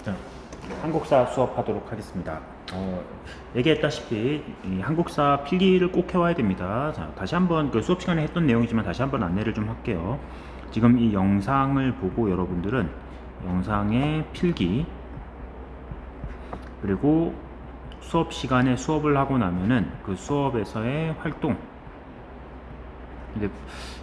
자, 한국사 수업하도록 하겠습니다. 얘기했다시피 이 한국사 필기를 꼭 해와야 됩니다. 자, 다시 한번 그 수업 시간에 했던 내용이지만 다시 한번 안내를 좀 할게요. 지금 이 영상을 보고 여러분들은 영상의 필기, 그리고 수업 시간에 수업을 하고 나면은 그 수업에서의 활동, 근데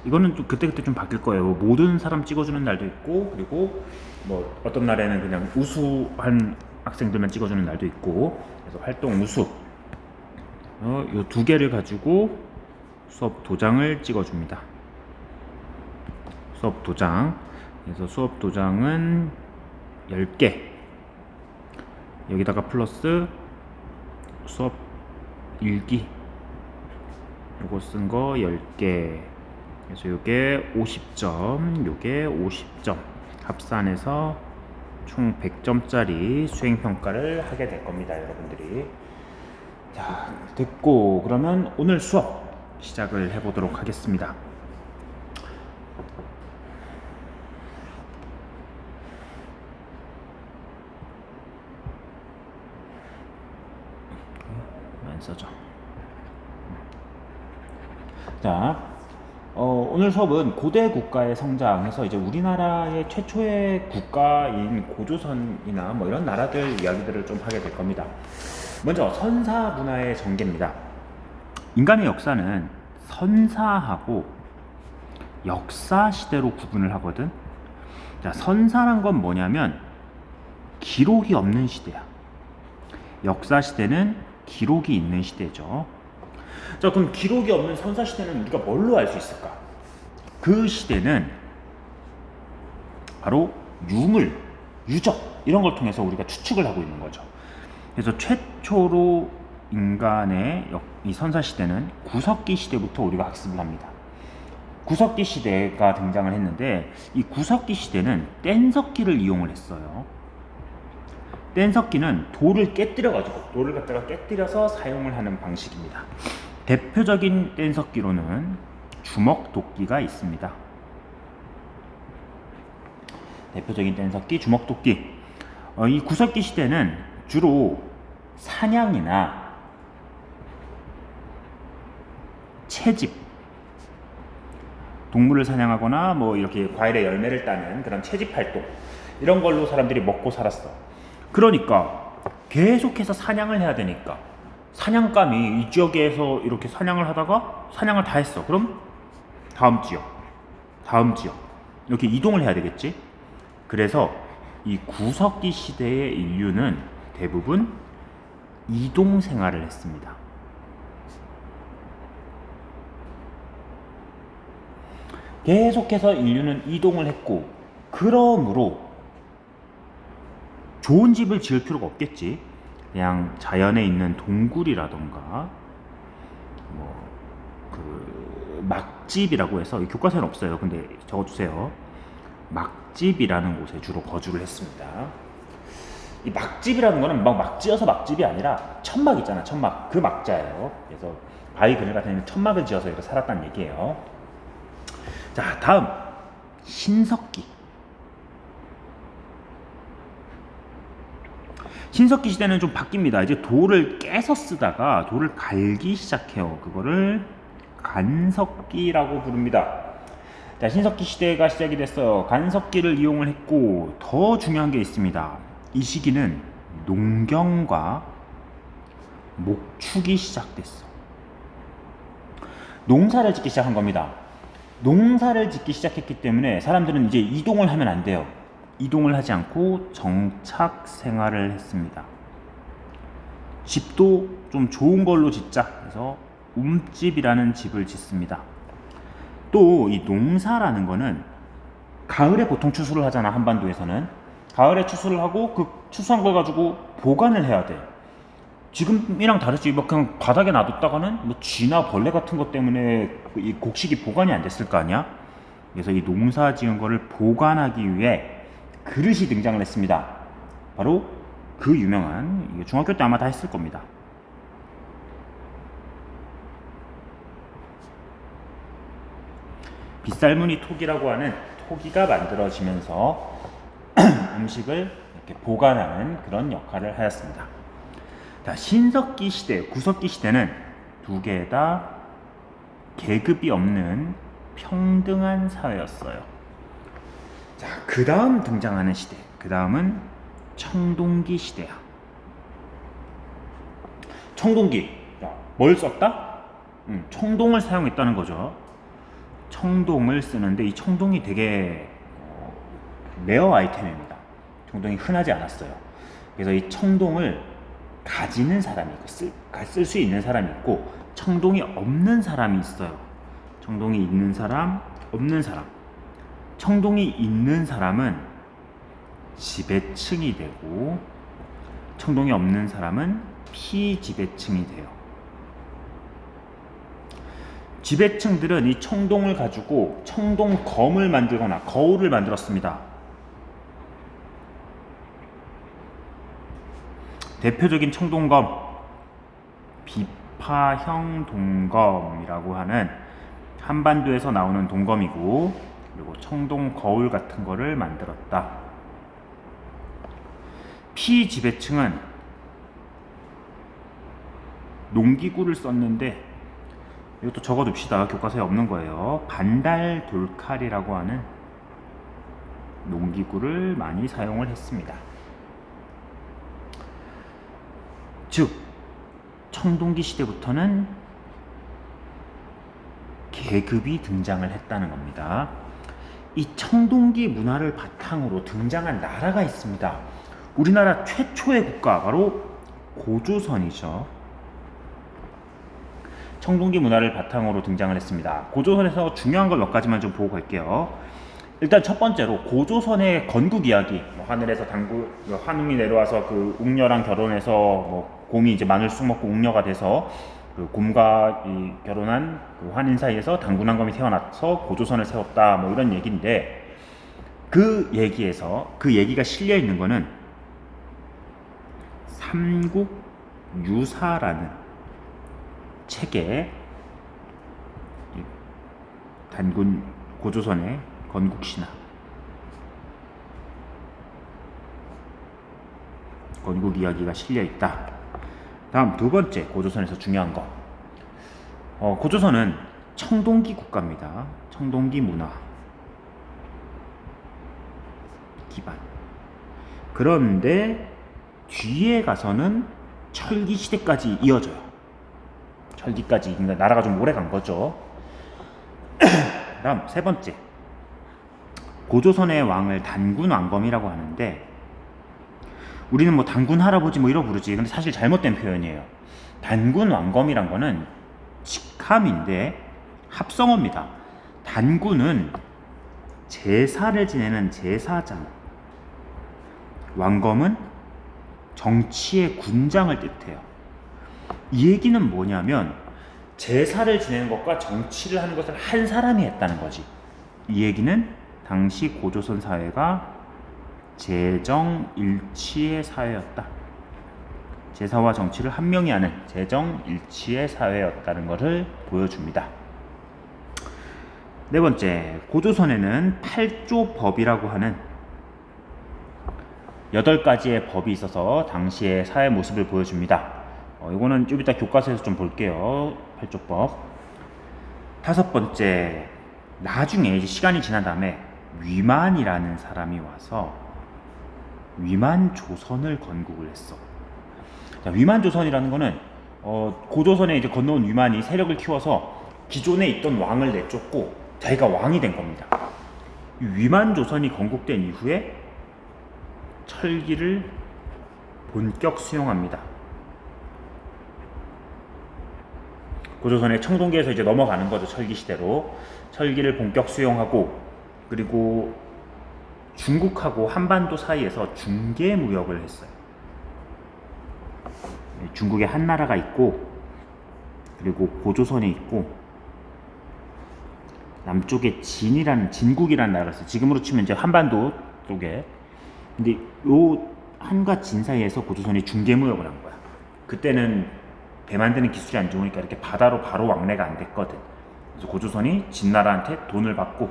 이거는 좀 그때그때 좀 바뀔 거예요. 모든 사람 찍어주는 날도 있고, 그리고 뭐 어떤 날에는 그냥 우수한 학생들만 찍어주는 날도 있고, 그래서 활동 우수 이 두 개를 가지고 수업 도장을 찍어줍니다. 수업 도장. 그래서 수업 도장은 10개, 여기다가 플러스 수업 일기 요거 쓴 거 10개, 그래서 요게 50점, 요게 50점 합산해서 총 100점짜리 수행평가를 하게 될 겁니다, 여러분들이. 자, 됐고, 그러면 오늘 수업 시작을 해보도록 하겠습니다. 안 써져. 자, 오늘 수업은 고대 국가의 성장해서 이제 우리나라의 최초의 국가인 고조선이나 뭐 이런 나라들 이야기들을 좀 하게 될 겁니다. 먼저 선사 문화의 전개입니다. 인간의 역사는 선사하고 역사 시대로 구분을 하거든. 자, 선사란 건 뭐냐면 기록이 없는 시대야. 역사 시대는 기록이 있는 시대죠. 자, 그럼 기록이 없는 선사 시대는 우리가 뭘로 알 수 있을까? 그 시대는 바로 유물, 유적 이런 걸 통해서 우리가 추측을 하고 있는 거죠. 그래서 최초로 인간의 이 선사 시대는 구석기 시대부터 우리가 학습을 합니다. 구석기 시대가 등장을 했는데, 이 구석기 시대는 뗀석기를 이용을 했어요. 뗀석기는 돌을 깨뜨려가지고 돌을 갖다가 깨뜨려서 사용을 하는 방식입니다. 대표적인 뗀석기로는 주먹도끼가 있습니다. 대표적인 뗀석기, 주먹도끼. 이 구석기 시대는 주로 사냥이나 채집, 동물을 사냥하거나 뭐 이렇게 과일의 열매를 따는 그런 채집 활동, 이런 걸로 사람들이 먹고 살았어. 그러니까 계속해서 사냥을 해야 되니까 사냥감이 이 지역에서 이렇게 사냥을 하다가 사냥을 다 했어. 그럼 다음 지역 이렇게 이동을 해야 되겠지. 그래서 이 구석기 시대의 인류는 대부분 이동 생활을 했습니다. 계속해서 인류는 이동을 했고, 그러므로 좋은 집을 지을 필요가 없겠지. 그냥 자연에 있는 동굴이라던가 막집이라고 해서 교과서에는 없어요. 근데 적어주세요. 막집이라는 곳에 주로 거주를 했습니다. 이 막집이라는 거는 막 지어서 막집이 아니라 천막 있잖아, 천막. 그 막자예요. 그래서 바위 그늘 같은 천막을 지어서 이렇게 살았다는 얘기예요. 자, 다음 신석기. 신석기 시대는 좀 바뀝니다. 이제 돌을 깨서 쓰다가 돌을 갈기 시작해요. 그거를 간석기라고 부릅니다. 자, 신석기 시대가 시작이 됐어요. 간석기를 이용을 했고, 더 중요한 게 있습니다. 이 시기는 농경과 목축이 시작됐어. 농사를 짓기 시작한 겁니다. 농사를 짓기 시작했기 때문에 사람들은 이제 이동을 하면 안 돼요. 이동을 하지 않고 정착 생활을 했습니다. 집도 좀 좋은 걸로 짓자 해서 움집이라는 집을 짓습니다. 또 이 농사라는 거는 가을에 보통 추수를 하잖아. 한반도에서는 가을에 추수를 하고 그 추수한 걸 가지고 보관을 해야 돼. 지금이랑 다르지. 뭐 그냥 바닥에 놔뒀다가는 뭐 쥐나 벌레 같은 것 때문에 이 곡식이 보관이 안 됐을 거 아니야. 그래서 이 농사 지은 거를 보관하기 위해 그릇이 등장을 했습니다. 바로 그 유명한, 중학교 때 아마 다 했을 겁니다. 빗살무늬 토기라고 하는 토기가 만들어지면서 음식을 이렇게 보관하는 그런 역할을 하였습니다. 자, 신석기 시대, 구석기 시대는 두 개 다 계급이 없는 평등한 사회였어요. 자, 그 다음 등장하는 시대, 그 다음은 청동기 시대야. 청동기, 뭘 썼다? 청동을 사용했다는 거죠. 청동을 쓰는데 이 청동이 되게 레어 아이템입니다. 청동이 흔하지 않았어요. 그래서 이 청동을 가지는 사람이 있고 쓸 수 있는 사람이 있고 청동이 없는 사람이 있어요. 청동이 있는 사람, 없는 사람. 청동이 있는 사람은 지배층이 되고 청동이 없는 사람은 피지배층이 돼요. 지배층들은 이 청동을 가지고 청동검을 만들거나 거울을 만들었습니다. 대표적인 청동검, 비파형 동검이라고 하는 한반도에서 나오는 동검이고, 그리고 청동 거울 같은 거를 만들었다. 피지배층은 농기구를 썼는데, 이것도 적어둡시다. 교과서에 없는 거예요. 반달 돌칼이라고 하는 농기구를 많이 사용을 했습니다. 즉, 청동기 시대부터는 계급이 등장을 했다는 겁니다. 이 청동기 문화를 바탕으로 등장한 나라가 있습니다. 우리나라 최초의 국가, 바로 고조선이죠. 청동기 문화를 바탕으로 등장을 했습니다. 고조선에서 중요한 걸 몇 가지만 좀 보고 갈게요. 일단 첫 번째로 고조선의 건국 이야기, 하늘에서 환웅이 내려와서 그 웅녀랑 결혼해서 곰이 이제 마늘 쑥 먹고 웅녀가 돼서 그 곰과 결혼한 그 환인 사이에서 당군왕검이 태어나서 고조선을 세웠다, 이런 얘기인데, 그 얘기가 실려 있는 거는 삼국유사라는 책에 단군 고조선의 건국신화, 건국 이야기가 실려 있다. 다음 두 번째, 고조선에서 중요한 거. 고조선은 청동기 국가입니다. 청동기 문화 기반. 그런데 뒤에 가서는 철기 시대까지 이어져요. 철기까지, 그러니까 나라가 좀 오래 간 거죠. 다음 세 번째, 고조선의 왕을 단군왕검이라고 하는데, 우리는 단군 할아버지 이러고 부르지. 근데 사실 잘못된 표현이에요. 단군왕검이란 거는 직함인데 합성어입니다. 단군은 제사를 지내는 제사장, 왕검은 정치의 군장을 뜻해요. 이 얘기는 뭐냐면 제사를 지내는 것과 정치를 하는 것을 한 사람이 했다는 거지. 이 얘기는 당시 고조선 사회가 재정일치의 사회였다. 제사와 정치를 한 명이 하는 재정일치의 사회였다는 것을 보여줍니다. 네 번째, 고조선에는 8조법이라고 하는 8가지의 법이 있어서 당시의 사회 모습을 보여줍니다. 이거는 좀 이따 교과서에서 좀 볼게요. 8조법. 다섯 번째, 나중에 이제 시간이 지난 다음에 위만이라는 사람이 와서 위만조선을 건국을 했어. 자, 위만조선이라는 거는 고조선에 이제 건너온 위만이 세력을 키워서 기존에 있던 왕을 내쫓고 자기가 왕이 된 겁니다. 이 위만조선이 건국된 이후에 철기를 본격 수용합니다. 고조선의 청동기에서 이제 넘어가는 거죠. 철기 시대로 철기를 본격 수용하고, 그리고 중국하고 한반도 사이에서 중개 무역을 했어요. 중국에 한 나라가 있고, 그리고 고조선이 있고, 남쪽에 진국이라는 나라가 있어요. 지금으로 치면 이제 한반도 쪽에. 근데 요 한과 진 사이에서 고조선이 중개 무역을 한 거야. 그때는 배 만드는 기술이 안 좋으니까 이렇게 바다로 바로 왕래가 안 됐거든. 그래서 고조선이 진나라한테 돈을 받고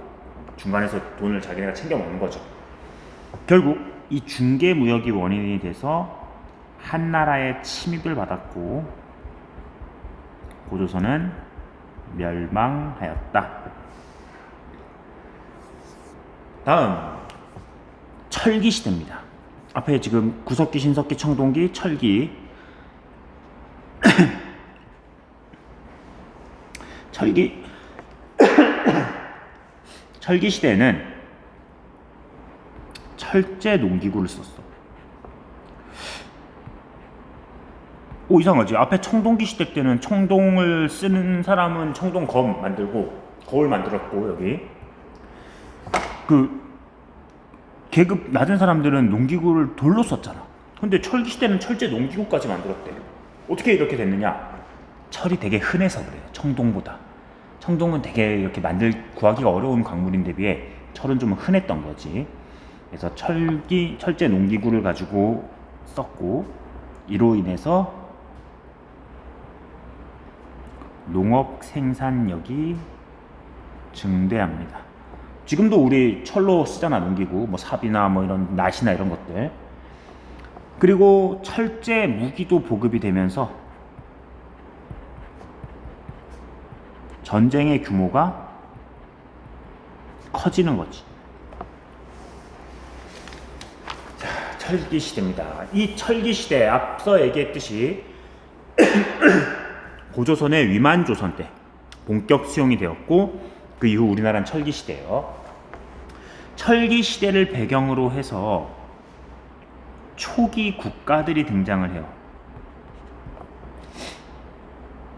중간에서 돈을 자기네가 챙겨 먹는 거죠. 결국 이 중개 무역이 원인이 돼서 한나라의 침입을 받았고 고조선은 멸망하였다. 다음 철기 시대입니다. 앞에 지금 구석기, 신석기, 청동기, 철기. 철기 시대는 철제 농기구를 썼어. 오, 이상하지? 앞에 청동기 시대 때는 청동을 쓰는 사람은 청동검 만들고 거울 만들었고, 여기 그 계급 낮은 사람들은 농기구를 돌로 썼잖아. 근데 철기 시대는 철제 농기구까지 만들었대. 어떻게 이렇게 됐느냐? 철이 되게 흔해서 그래요. 청동보다. 청동은 되게 이렇게 구하기가 어려운 광물인데 비해 철은 좀 흔했던 거지. 그래서 철제 농기구를 가지고 썼고, 이로 인해서 농업 생산력이 증대합니다. 지금도 우리 철로 쓰잖아, 농기구. 뭐 삽이나 뭐 이런 낫이나 이런 것들. 그리고 철제 무기도 보급이 되면서 전쟁의 규모가 커지는 거지. 자, 철기 시대입니다. 이 철기 시대 앞서 얘기했듯이 고조선의 위만조선 때 본격 수용이 되었고, 그 이후 우리나라는 철기 시대예요. 철기 시대를 배경으로 해서 초기 국가들이 등장을 해요.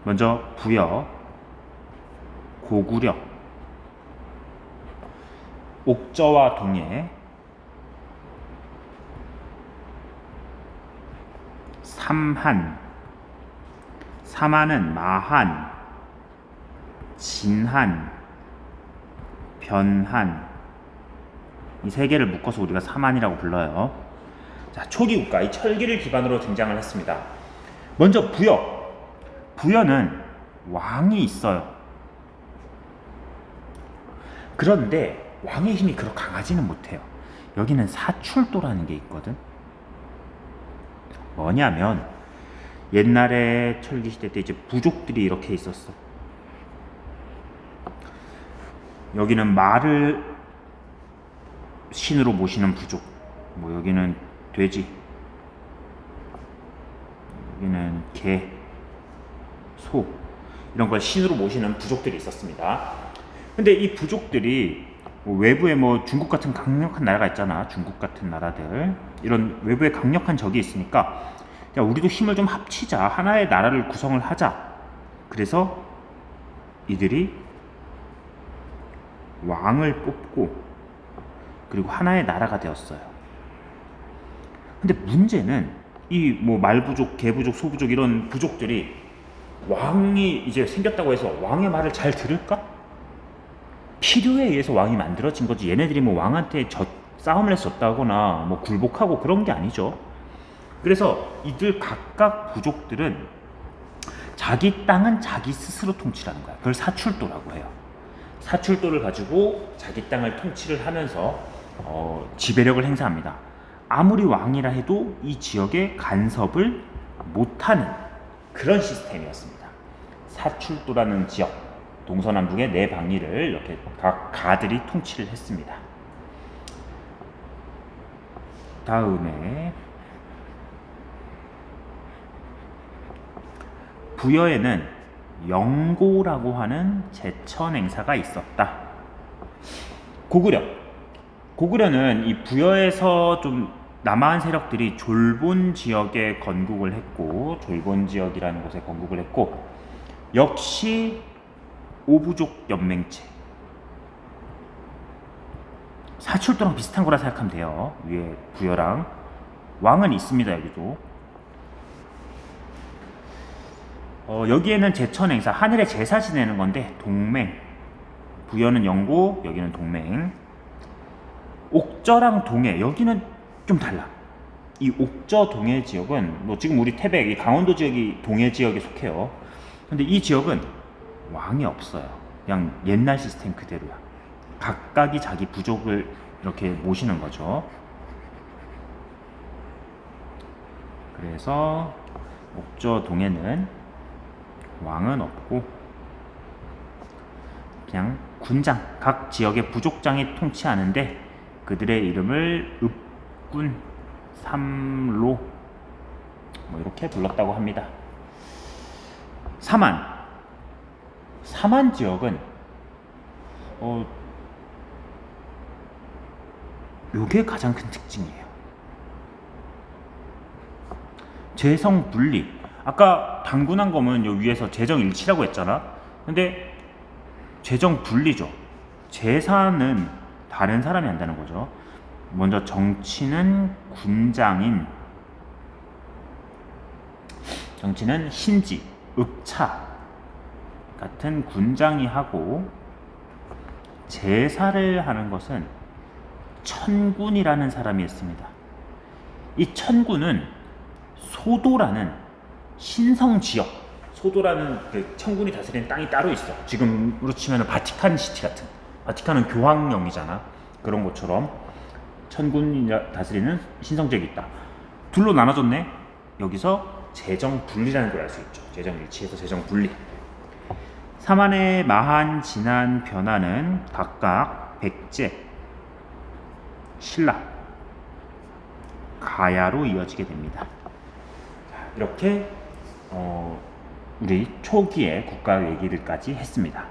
먼저 부여, 고구려, 옥저와 동해, 삼한, 삼한은 마한, 진한, 변한, 이 세 개를 묶어서 우리가 삼한이라고 불러요. 자, 초기 국가, 이 철기를 기반으로 등장을 했습니다. 먼저 부여. 부여는 왕이 있어요. 그런데 왕의 힘이 그렇게 강하지는 못해요. 여기는 사출도라는 게 있거든. 뭐냐면 옛날에 철기시대 때 이제 부족들이 이렇게 있었어. 여기는 말을 신으로 모시는 부족, 뭐 여기는 돼지, 여기는 개, 소, 이런 걸 신으로 모시는 부족들이 있었습니다. 근데 이 부족들이 뭐 외부에 뭐 중국 같은 강력한 나라가 있잖아. 중국 같은 나라들, 이런 외부에 강력한 적이 있으니까 야, 우리도 힘을 좀 합치자, 하나의 나라를 구성을 하자. 그래서 이들이 왕을 뽑고 그리고 하나의 나라가 되었어요. 근데 문제는 이 뭐 말부족, 개부족, 소부족 이런 부족들이 왕이 이제 생겼다고 해서 왕의 말을 잘 들을까? 필요에 의해서 왕이 만들어진 거지. 얘네들이 뭐 왕한테 싸움을 했었다거나 뭐 굴복하고 그런 게 아니죠. 그래서 이들 각각 부족들은 자기 땅은 자기 스스로 통치하는 거야. 그걸 사출도라고 해요. 사출도를 가지고 자기 땅을 통치를 하면서 지배력을 행사합니다. 아무리 왕이라 해도 이 지역에 간섭을 못하는 그런 시스템이었습니다. 사출도라는 지역, 동서남북의 네 방위를 이렇게 각 가들이 통치를 했습니다. 다음에 부여에는 영고라고 하는 제천 행사가 있었다. 고구려는 이 부여에서 좀 남아한 세력들이 졸본 지역에 건국을 했고, 졸본 지역이라는 곳에 건국을 했고, 역시 오부족 연맹체, 사출도랑 비슷한 거라 생각하면 돼요. 위에 부여랑 왕은 있습니다. 여기도 여기에는 제천 행사, 하늘에 제사 지내는 건데 동맹. 부여는 영고, 여기는 동맹. 옥저랑 동해, 여기는 좀 달라. 이 옥저 동해 지역은 뭐 지금 우리 태백, 이 강원도 지역이 동해 지역에 속해요. 근데 이 지역은 왕이 없어요. 그냥 옛날 시스템 그대로야. 각각이 자기 부족을 이렇게 모시는 거죠. 그래서 옥저동에는 왕은 없고 그냥 군장, 각 지역의 부족장이 통치하는데 그들의 이름을 읍군, 삼로 뭐 이렇게 불렀다고 합니다. 사만 지역은 요게 가장 큰 특징이에요. 재성 분리. 아까 당군한 검은 요 위에서 재정일치라고 했잖아. 근데 재정 분리죠. 재산은 다른 사람이 한다는 거죠. 먼저 정치는 정치는 신지, 읍차 같은 군장이 하고 제사를 하는 것은 천군이라는 사람이 있습니다. 이 천군은 소도라는 신성 지역, 소도라는 그 천군이 다스리는 땅이 따로 있어. 지금으로 치면 바티칸 시티 같은, 바티칸은 교황령이잖아. 그런 것처럼 천군이 다스리는 신성 지역이 있다. 둘로 나눠졌네. 여기서 재정 분리라는 걸 알 수 있죠. 재정 일치에서 재정 분리. 사만의 마한, 진한, 변화는 각각 백제, 신라, 가야로 이어지게 됩니다. 이렇게 우리 초기의 국가 얘기들까지 했습니다.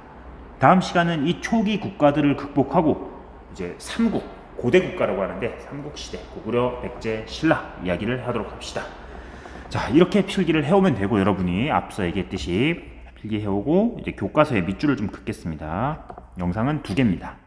다음 시간은 이 초기 국가들을 극복하고 이제 삼국, 고대 국가라고 하는데 삼국시대, 고구려, 백제, 신라 이야기를 하도록 합시다. 자, 이렇게 필기를 해오면 되고, 여러분이 앞서 얘기했듯이 필기해오고 이제 교과서에 밑줄을 좀 긋겠습니다. 영상은 2개입니다.